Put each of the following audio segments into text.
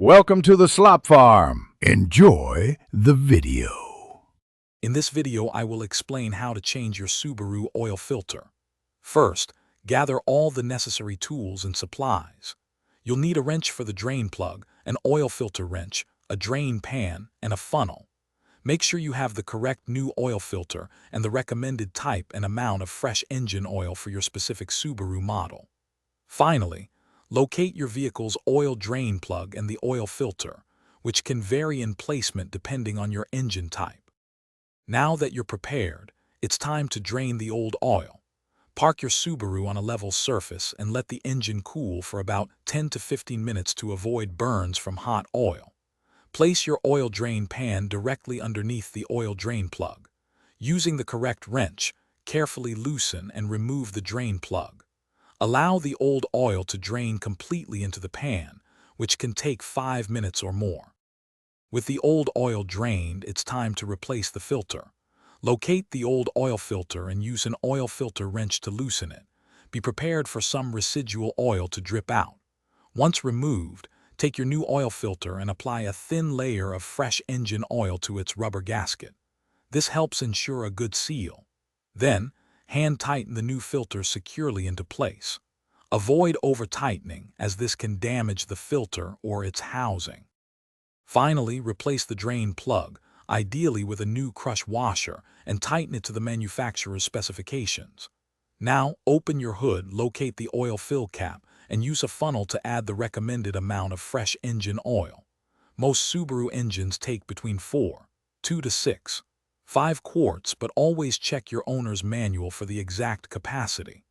Welcome to the Slop Farm. Enjoy the video. In this video, I will explain how to change your Subaru oil filter. First, gather all the necessary tools and supplies. You'll need a wrench for the drain plug, an oil filter wrench, a drain pan, and a funnel. Make sure you have the correct new oil filter and the recommended type and amount of fresh engine oil for your specific Subaru model. Finally, locate your vehicle's oil drain plug and the oil filter, which can vary in placement depending on your engine type. Now that you're prepared, it's time to drain the old oil. Park your Subaru on a level surface and let the engine cool for about 10 to 15 minutes to avoid burns from hot oil. Place your oil drain pan directly underneath the oil drain plug. Using the correct wrench, carefully loosen and remove the drain plug. Allow the old oil to drain completely into the pan, which can take 5 minutes or more. With the old oil drained, it's time to replace the filter. Locate the old oil filter and use an oil filter wrench to loosen it. Be prepared for some residual oil to drip out. Once removed, take your new oil filter and apply a thin layer of fresh engine oil to its rubber gasket. This helps ensure a good seal. Then, hand tighten the new filter securely into place. Avoid over-tightening, as this can damage the filter or its housing. Finally, replace the drain plug, ideally with a new crush washer, and tighten it to the manufacturer's specifications. Now, open your hood, locate the oil fill cap, and use a funnel to add the recommended amount of fresh engine oil. Most Subaru engines take between 2 to 5 quarts, but always check your owner's manual for the exact capacity.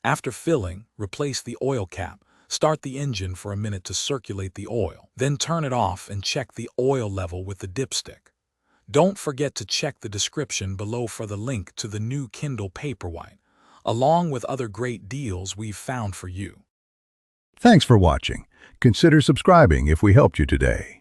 After filling, replace the oil cap, start the engine for a minute to circulate the oil, then turn it off and check the oil level with the dipstick. Don't forget to check the description below for the link to the new Kindle Paperwhite, along with other great deals we've found for you. Thanks for watching. Consider subscribing if we helped you today.